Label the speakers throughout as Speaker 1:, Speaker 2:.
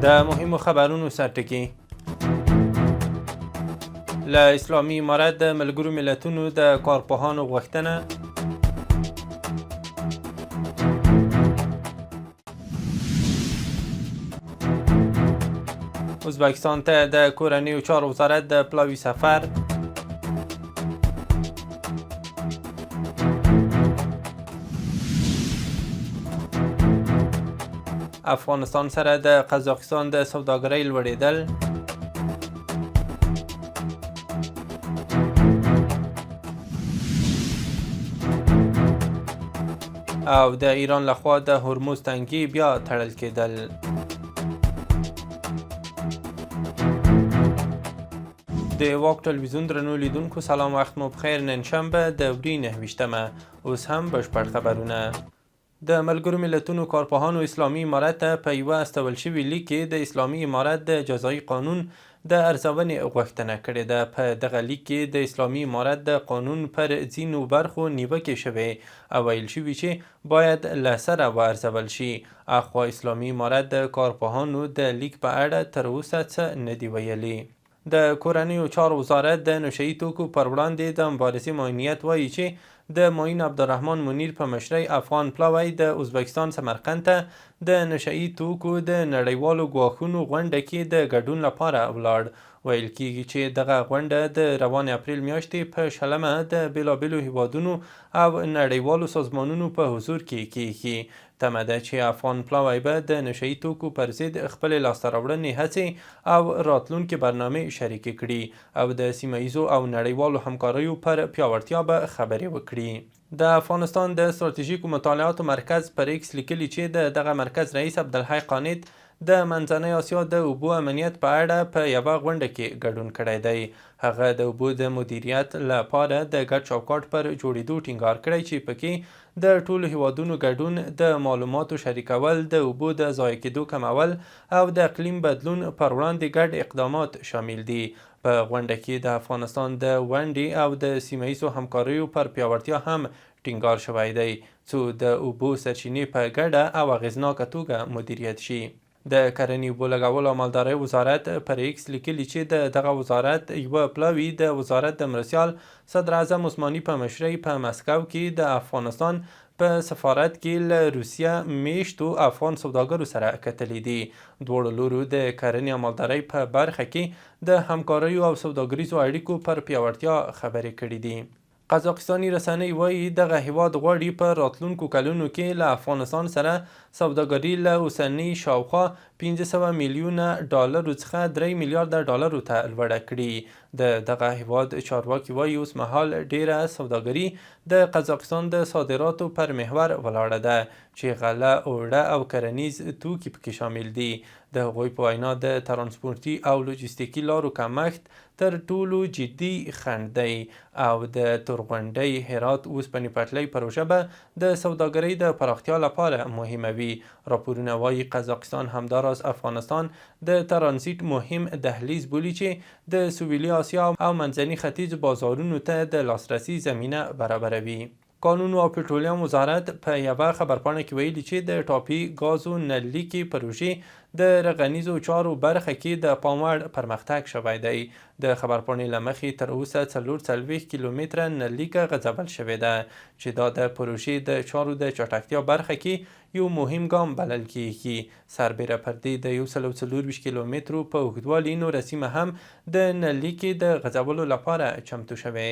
Speaker 1: د مهمو خبرونو سرټکي له اسلامي امارت د ملګرو ملتونو د کارپوهانو غوښتنه، ازبکستان ته د کورنیو چارو وزارت د پلاوي سفر، افغانستان سره د قزاقستان د سوداګرۍ لوړېدل، او د ایران لخوا د هرمز تنګي بیا تړل کېدل. د واک ټلویزیون درنو لیدونکو سلام، وخت مو بخیر. نن شنبه د وری 9 اوس هم بشپړ خبرونه. د ملګرو ملتونو کارپوهانو اسلامي امارت ته په یوه استول شوي لیک کې د اسلامي امارت د جزایي قانون د ارزونې غوښتنه کړې ده. په دغه لیک کې د اسلامي امارت د قانون پر ځینو برخو نیوکې شوې او ویل شوي چې باید له سره وارزول شي. اخوا اسلامي امارت د کارپوهانو د لیک په اړه تر اوسه څه نه دي ویلي. د کورنیو چارو وزارت د نشهیي توکو پر وړاندې د مبارزې معینیت وایي چې د معین عبدالرحمن منیر په مشرۍ افغان پلاوی د ازبکستان سمرقند ته د نشهیي توکو د نړیوالو ګواښونو غونډه کې د ګډون لپاره ولاړ. ویل کېږي چې دغه غونډه د روان اپریل میاشتې په 20 د بېلابېلو هیوادونو او نړیوالو سازمانونو په حضور کې کېږي. تمه ده چې افغان پلاوی به د نشهیي توکو پر ضد خپلې لاسته راوړنې هڅې او راتلونکې برنامې شریکې کړي او د سیمه ییزو او نړیوالو همکاریو پر پیاوړتیا به خبرې وکړي. د افغانستان د ستراتیژیکو مطالعاتو مرکز پر ایکس لیکلي چې دغه مرکز رئیس عبدالحی قانت د منځنۍ اسیا د اوبو امنیت په اړه په یوه غونډه کې ګډون کړی دی. هغه د اوبو د مدیریت لپاره د ګډ چوکاټ پر جوړېدو ټینګار کړی چې پکې د ټولو هیوادونو ګډون، د معلوماتو شریکول، د اوبو د ضایع کېدو کمول او د اقلیم بدلون پر وړاندې ګډ اقدامات شامل دي. په غونډه کې د افغانستان د ونډې او د سیمه ییزو همکاریو پر پیاوړتیا هم ټینګار شوی دی څو د اوبو سرچینې په ګډه او اغېزناکه توګه مدیریت شي. د کرنې، اوبو لګولو او مالدارۍ وزارت پر ایکس لیکلي چې دغه وزارت یوه پلاوي د وزارت د مرستیال صدر اعظم عثماني په مشرۍ په مسکو کې د افغانستان په سفارت کې له روسیه میشتو افغان سوداګرو سره کتلي دي. دواړو لورو د کرنې او مالدارۍ په برخه کې د همکاریو او سوداګریزو اړیکو پر پیاوړتیا خبرې کړې دي. قزاقستاني رسنۍ وایي دغه هیواد غواړي په راتلونکو کلونو کې له افغانستان سره سوداګري له اوسني شاوخوا 500 میلیونه ډالرو څخه 3 میلیارده ډالرو ته لوړه کړي. د دغه هیواد چارواکي وایي اوس مهال ډیره سوداګري د قزاقستان د صادراتو پر محور ولاړه ده چې غله، اوړه او کرنیز توکي پکې شامل دي. د هغوی په وینا د ترانسپورتي او لوجستیکي لارو کمښت تر ټولو جدي خنډ دی او د تورغونډۍ هرات اوسپنې پټلۍ پروژه به د سوداګرۍ د پراختیا لپاره مهمه وي. راپورونه وایي قزاقستان همداراز افغانستان د ترانزیت مهم دهلیز بولي چې د سویلي اسیا او منځني ختیځ بازارونو ته د لاسرسي زمینه برابروي. کانونو او پټرولیم وزارت په یوه خبرپاڼه کې ویلي چې د ټاپي ګازو نللیکې پروژې د رغنیزو چارو برخه کې د پام وړ پرمختګ شوی دی. د خبرپاڼې له مخې تر اوسه 44 کیلومتره نلیکه غځول شوې ده چې دا د پروژې د چارو د چټکتیا برخه کې یو مهم ګام بلل کېږي. سربیره پر دې د 124 کیلومترو په اوږدوالي نوره سیمه هم د نلیکې د غځولو لپاره چمتو شوې.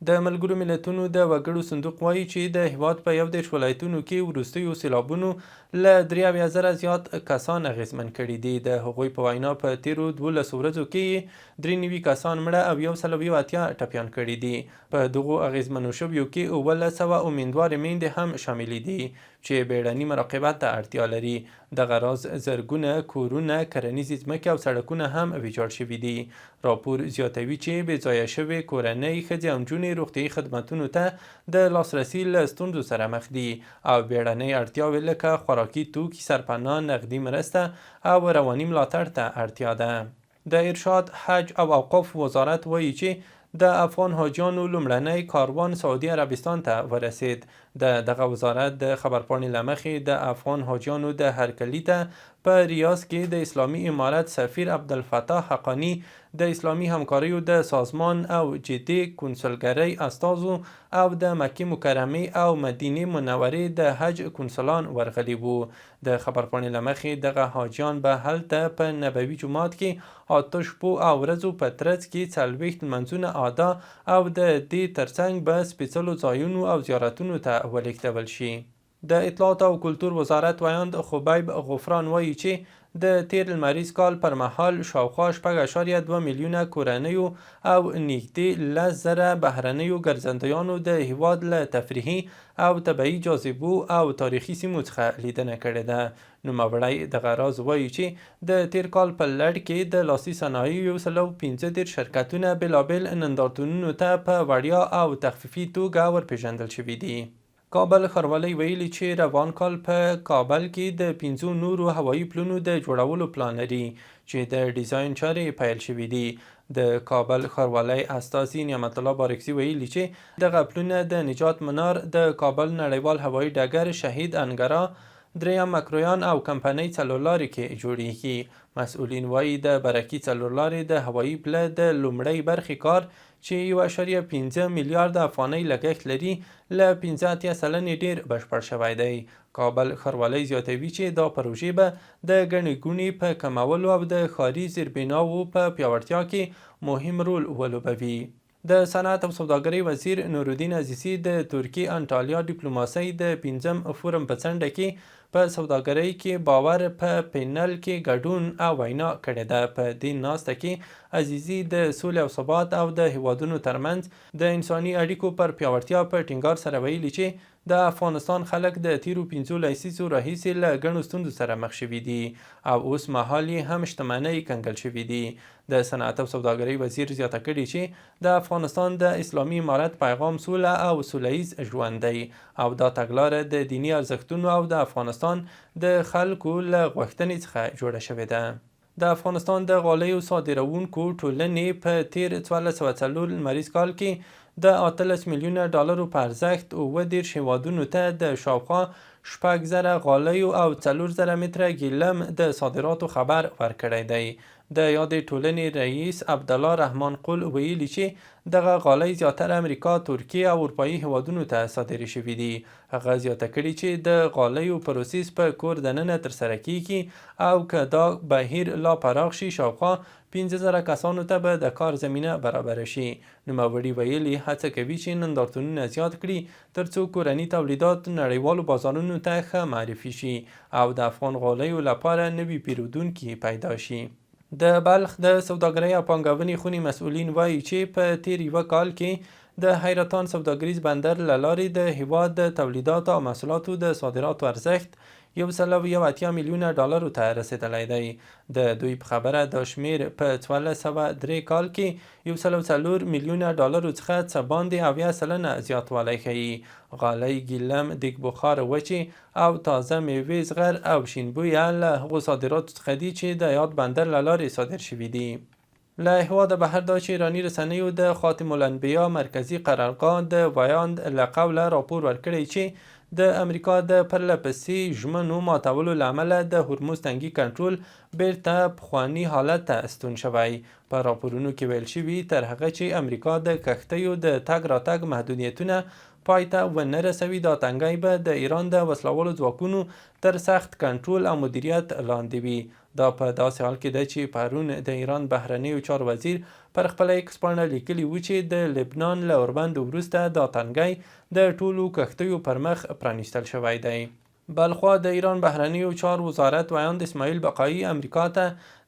Speaker 1: د ملګرو ملتونو د وګړو صندوق وایي چې د هیواد په 11 ولایتونو کې وروستیو سیلابونو له 3,000 زیات کسان اغېزمن کړي دي. د هغوی په وینا په تیرو 12 ورځو کې 93 کسان مړه او 180 ټپیان کړي دي. په دغو اغېزمنو شویو کې 1700 امیندوارې میندې هم شاملې دي چې بیړني مراقبت ته اړتیا لري. دغه راز زرګونه کورونه، کرنیزې ځمکې او سړکونه هم ویجاړ شوي دي. راپور زیاتوي چې بې ځایه شوې کورنۍ، ښځې او نجونې روغتیایي خدمتونو ته د لاسرسي له ستونزو سره مخ دي او بیړنۍ اړتیاوې لکه خوراکي توکي، سرپناه، نغدي مرسته او رواني ملاتړ ته اړتیا ده. د ارشاد، حج او اوقاف وزارت وایي چې د افغان حاجیانو لومړنی کاروان سعودي عربستان ته ورسید. د دغه وزارت د خبرپاڼې له مخې د افغان حاجیانو د هرکلي ته په ریاض کې د اسلامي امارت سفیر عبدالفتاح حقانی، د اسلامي همکاریو د سازمان او جدي کنسولګرۍ استازو او د مکې مکرمې او مدینې منورې د حج کنسولان ورغلي وو. د خبرپاڼې له مخې دغه حاجیان به هلته په نبوي جومات کې 8 شپو او ورځو په ترڅ کې 40 لمونځونه ادا او د دې ترڅنګ به سپېڅلو ځایونو او زیارتونو ته ولېږدول شي. د اطلاعات او کلتور وزارت ویاند خبیب غفران وایي چې د تیر لمریز کال پر مهال شاوخوا 4.2 میلیونه کورنیو او نږدې 10,000 بهرنیو ګرځندویانو د هیواد له تفریحي او طبیعي جاذبو او تاریخي سیمو څخه لیدنه کړې ده. نوموړی دغه راز وایي چې د تیر کال په لړ کې د لاسي صنایعو 115 شرکتونه بېلابېل نندارتونونو ته په وړیا او تخفیفي توګه ورپېژندل شوي دي. کابل ښاروالۍ ویلي چې روان کال په کابل کې د 5 نورو هوایي پلونو د جوړولو پلان لري چې د ډیزاین چارې پیل شوي دي. د کابل ښاروالۍ استازي نعمت الله بارکزي ویلي چې دغه پلونه د نجات منار، د کابل نړیوال هوایي ډګر شهید انګرا، دریم مکرویان او کمپنۍ څلورلارې کې جوړیږي. مسؤلین وایي د برکي څلورلارې د هوایي پله د لومړۍ برخې کار چې 1.5 میلیارد افغانۍ لګښت لري له 85 سلنې ډیر بشپړ شوی دی. کابل ښاروالۍ زیاتوي چې دا پروژې به د ګڼې ګوڼې په کمولو او د ښاري زیربناوو په پیاوړتیا کې مهم رول ولوبوي. د صنعت او سوداګرۍ وزیر نورالدین عزیزي د ترکیې انټالیا ډیپلوماسۍ د 5م فورم په څنډه کې په سوداګرۍ کې باور په پینل کې ګډون او وینا کړې ده. په دې ناسته کې عزیزي د سولې او ثبات او د هیوادونو ترمنځ د انساني اړیکو پر پیاوړتیا په ټینګار سره ویلي چې د افغانستان خلک د تیرو 15 لسیزو راهیسې له ګڼو ستونزو سره مخ شوي دي او اوس مهال یې هم شتمنۍ کنګل شوي دي. د صنعت او سوداګرۍ وزیر زیاته کړې چې د افغانستان د اسلامي امارت پیغام سوله او سوله ییز ژوند دی او دا تګلاره د دینی ارزښتونو او د افغانستان د خلکو له غوښتنې څخه جوړه شوې ده. د افغانستان د غالیو صادروونکو ټولنې په تیر 1404 لمریز کال کې د 18 میلیونه ډالرو په ارزښت 29 هیوادونو ته د شاوخوا 6,000 غالیو او 4,000 متره ګیلم د صادراتو خبر ورکړی دی. د یادې ټولنې رئیس عبدالله رحمان قل ویلي چې دغه غالۍ زیاتره امریکا، ترکیه او اروپایي هیوادونو ته صادرې شوي دي. هغه زیاته کړي چې د غالیو پروسس په کور دننه ترسره کیږي او که دا بهیر لا پراخ شي شاوخوا 15,000 کسانو ته به د کار زمینه برابره شي. نوموړي ویلي هڅه کوي چې نندارتونونه زیات کړي ترڅو کورني تولیدات نړیوالو بازارونو ته ښه معرفي شي او د افغان غالیو لپاره نوي پیرودونکي پیدا شي. د بلخ د سوداګرۍ او پانګونې خونې مسؤلین وایي چې په تیر یوه کال کې د حیرتان سوداګریز بندر له لارې د هیواد د تولیداتو او محصولاتو د صادراتو ارزښت 180 میلیونه ډالرو ته رسیدلی دی. د دوی په خبره دا شمیر په 1403 کال کې 104 میلیونه ډالرو څخه څه باندې 90 سلنه زیاتوالی ښیي. غالۍ، ګیلم، دیګ بخار، وچې او تازه میوې، زغر او شینبویه له هغو صادراتو څخه دي چې د یاد بندر له لارې صادر شوي دي. له هیواده بهر دا چې ایراني رسنیو د خاتم الانبیا مرکزي قرارګاه د ویاند له قوله راپور ورکړی چې د امریکا د پرله پسې ژمنو ماتولو له امله د هرمز تنګي کنټرول بیرته پخواني حالت ته ستون شوی. په راپورونو کې ویل شوي تر هغه چې امریکا د کښتیو د تګ راتګ محدودیتونه پای ته ونه رسوي، دا تنګی به د ایران د وسلوالو ځواکونو تر سخت کنټرول او مدیریت لاندې وي. دا په داسې حال کې ده چې پرون د ایران بهرنیو چارو وزیر پر خپله ایکس پاڼه لیکلي وو چې د لبنان له اوربند وروسته دا تنګی د ټولو کښتیو پر مخ پرانیستل شوی دی. بلخوا د ایران بهرنیو چارو وزارت ویاند اسماعیل بقایي امریکا ته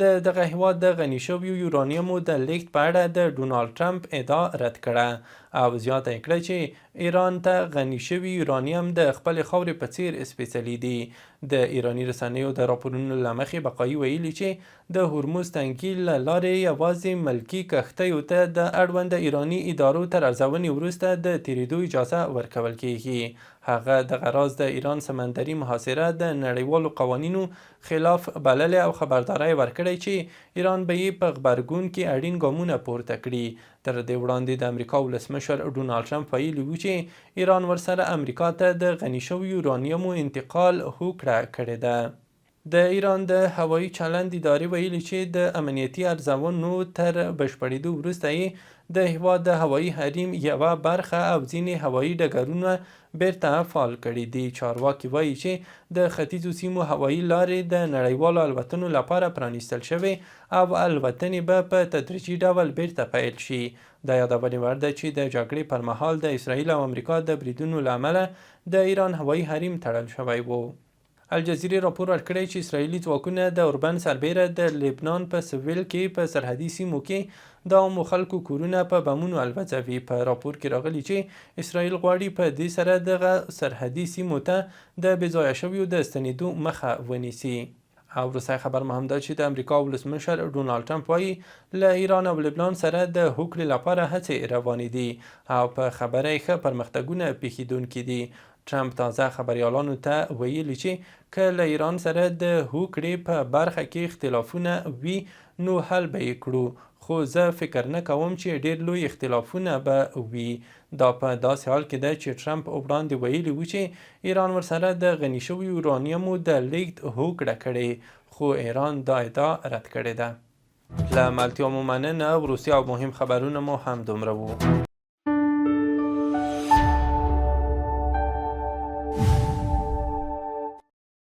Speaker 1: د دغه هیواد د غني شویو یورانیمو د لیږد په اړه د ډونالډ ټرمپ ادعا رد کړه او زیاته یې کړه چې ایران ته غني شوي یورانیم د خپلې خاورې په څیر سپیڅلي دي. د ایراني رسنیو د راپورونو له مخې بقایي ویلي چې د هرمز تنګي له لارې یوازې ملکي کښتیو ته د اړونده ایراني ادارو تر ارزونې وروسته د تیریدو اجازه ورکول کیږي. هغه دغه راز د ایران سمندري محاصره د نړیوالو قوانینو خلاف بللې او خبرداری ورکړې ورکړی چې ایران به یې په غبرګون کې اړین ګامونه پورته کړي. تر دې وړاندې د امریکا ولسمشر ډونالډ ټرمپ ویلي و چې ایران ورسره امریکا ته د غني شویو یورانیمو انتقال هوکړه کړې ده. د ایران د هوایي چلند ادارې ویلي چې د امنیتي ارزونو تر بشپړېدو وروسته یې د هېواد د هوایي حریم یوه برخه او ځینې هوایي ډګرونه بیرته فعال کړي دي. چارواکي وایي چې د ختیځو سیمو هوایي لارې د نړیوالو الوتنو لپاره پرانیستل شوې او الوتنې به په تدریجي ډول بیرته پیل شي. د یادونې وړ ده چې د جګړې پر مهال د اسرائیل او امریکا د بریدونو له امله د ایران هوایي حریم تړل شوی و. الجزیرې راپور ورکړی چې اسرائیلي ځواکونه د اوربن سربیره د لبنان په سویل کې په سرحدي سیمو کې د عامو خلکو کورونه په بمونو الوځوي. په راپور کې راغلي چې اسرائیل غواړي په دې سره دغه سرحدي سیمو ته د بېځایه شویو د ستنېدو مخه ونیسي. او وروستی خبر مهم ده چې د امریکا ولسمشر ډونالډ ټرمپ وایي له ایران او لبنان سره د هوکړې لپاره هڅې روانې دي او په خبره یې ښه پرمختګونه پېښېدونکي دي. ټرمپ تازه خبریالانو ته ویلي چې که له ایران سره د هوکړې په برخه کې اختلافونه وي نو حل به یې کړو، خو زه فکر نه کوم چې ډېر لوی اختلافونه به وي. دا په داسې حال کې ده چې ټرمپ وړاندې ویلي و چې ایران ورسره د غني شویو یورانیمو د لیږد هوکړه کړې، خو ایران دا ادعا رد کړې ده. له ملتیا مو مننه. وروستي او مهم خبرونه مو هم دومره وو.